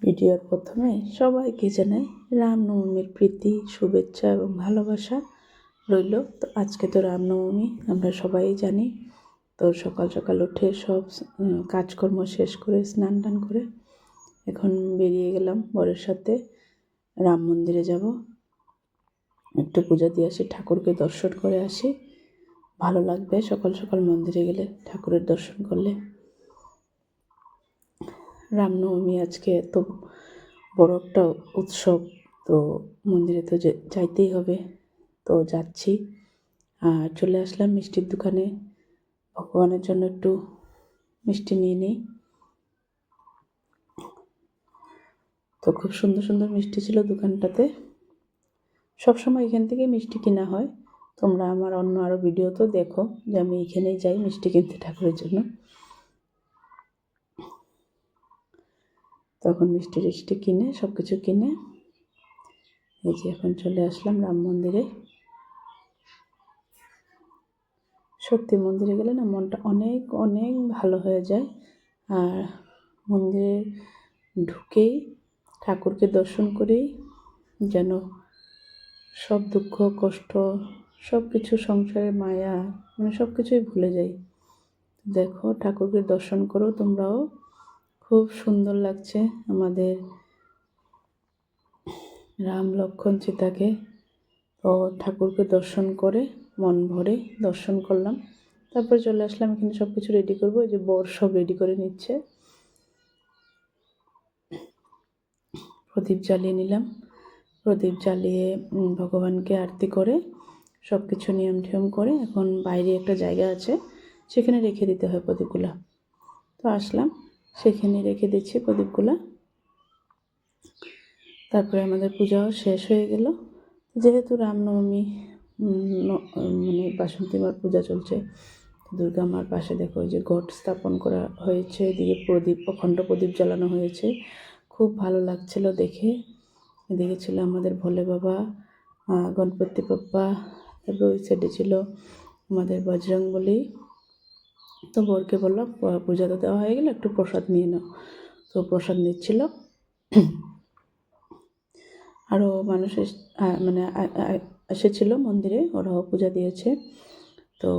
ভিডিওর প্রথমে সবাইকে জানাই রামনবমীর প্রীতি, শুভেচ্ছা এবং ভালোবাসা রইল। তো আজকে তো রামনবমী, আমরা সবাই জানি। তো সকাল সকাল উঠে সব কাজকর্ম শেষ করে স্নান টান করে এখন বেরিয়ে গেলাম বরের সাথে। রাম মন্দিরে যাব, একটু পূজা দিয়ে আসি, ঠাকুরকে দর্শন করে আসি। ভালো লাগবে সকাল সকাল মন্দিরে গেলে, ঠাকুরের দর্শন করলে। রামনবমী আজকে তো বড় একটা উৎসব, তো মন্দিরে তো যাইতেই হবে। তো যাচ্ছি, আর চলে আসলাম মিষ্টির দোকানে। ভগবানের জন্য একটু মিষ্টি নিয়ে নিই। তো খুব সুন্দর সুন্দর মিষ্টি ছিল দোকানটাতে। সবসময় এখান থেকে মিষ্টি কেনা হয়। তোমরা আমার অন্য আরও ভিডিও তো দেখো যে আমি এখানেই যাই মিষ্টি কিনতে ঠাকুরের জন্য। তখন মিষ্টি টিষ্টি কিনে সব কিছু কিনে এই যে এখন চলে আসলাম রাম মন্দিরে। সত্যি মন্দিরে গেলে না মনটা অনেক অনেক ভালো হয়ে যায়। আর মন্দিরে ঢুকেই ঠাকুরকে দর্শন করেই যেন সব দুঃখ কষ্ট সব কিছু, সংসারের মায়া, মানে সব কিছুই ভুলে যাই। দেখো ঠাকুরকে দর্শন করো তোমরাও, খুব সুন্দর লাগছে আমাদের রাম লক্ষ্মণ সীতাকে। তো ঠাকুরকে দর্শন করে মন ভরে দর্শন করলাম। তারপর চলে আসলাম এখানে সব কিছু রেডি করবো। এই যে বর সব রেডি করে নিচ্ছে। প্রদীপ জ্বালিয়ে নিলাম, প্রদীপ জ্বালিয়ে ভগবানকে আরতি করে সব কিছু নিয়ম টিয়ম করে এখন বাইরে একটা জায়গা আছে, সেখানে রেখে দিতে হয় প্রদীপগুলো। তো আসলাম, সেখানে রেখে দিচ্ছি প্রদীপগুলো। তারপরে আমাদের পূজাও শেষ হয়ে গেল। যেহেতু রামনবমী, মানে বাসন্তী মার পূজা চলছে, দুর্গা মার পাশে দেখো ওই যে ঘট স্থাপন করা হয়েছে, এদিকে প্রদীপ, অখণ্ড প্রদীপ জ্বালানো হয়েছে। খুব ভালো লাগছিল দেখে। এদিকে ছিল আমাদের ভোলে বাবা, গণপতি বাপ্পা, তারপরে ওই সাইডে ছিল আমাদের বজরংবলী। তো বরকে বললাম পূজা তো দেওয়া হয়ে গেলে একটু প্রসাদ নিয়ে নাও। তো প্রসাদ নিচ্ছিল। আরও মানুষ মানে এসেছিল মন্দিরে, ওরাও পূজা দিয়েছে। তো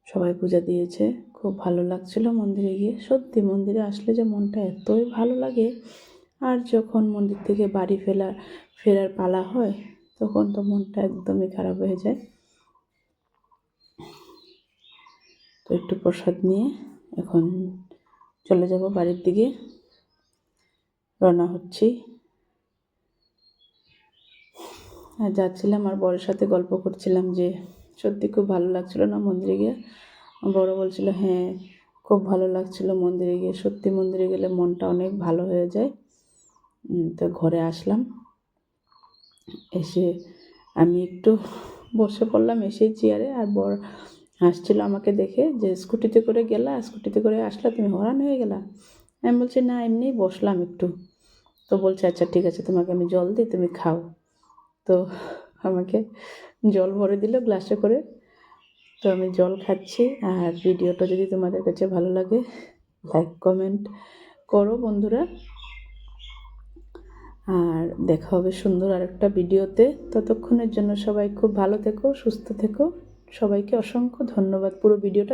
সবাই পূজা দিয়েছে, খুব ভালো লাগছিল মন্দিরে গিয়ে। সত্যি মন্দিরে আসলে যে মনটা এতই ভালো লাগে। আর যখন মন্দির থেকে বাড়ি ফেরার পালা হয়, তখন তো মনটা একদমই খারাপ হয়ে যায়। তো একটু প্রসাদ নিয়ে এখন চলে যাব বাড়ির দিকে, রওনা হচ্ছি। আর যাচ্ছিলাম আর বরের সাথে গল্প করছিলাম যে সত্যি খুব ভালো লাগছিল না মন্দিরে গিয়ে। বড় বলছিল হ্যাঁ খুব ভালো লাগছিল মন্দিরে গিয়ে, সত্যি মন্দিরে গেলে মনটা অনেক ভালো হয়ে যায়। তো ঘরে আসলাম, এসে আমি একটু বসে পড়লাম এসেই চেয়ারে। আর বর হাসছিল আমাকে দেখে যে স্কুটিতে করে গেলা, স্কুটিতে করে আসলা, তুমি হরান হয়ে গেলা। আমি বলছি না, এমনিই বসলাম একটু। তো বলছে আচ্ছা ঠিক আছে, তোমাকে আমি জল দিই, তুমি খাও। তো আমাকে জল ভরে দিল গ্লাসে করে। তো আমি জল খাচ্ছি। আর ভিডিওটা যদি তোমাদের কাছে ভালো লাগে, লাইক কমেন্ট করো বন্ধুরা। আর দেখা হবে সুন্দর আরেকটা ভিডিওতে। ততক্ষণের জন্য সবাই খুব ভালো থেকো, সুস্থ থেকো। সবাইকে অসংখ্য ধন্যবাদ। পুরো ভিডিওটা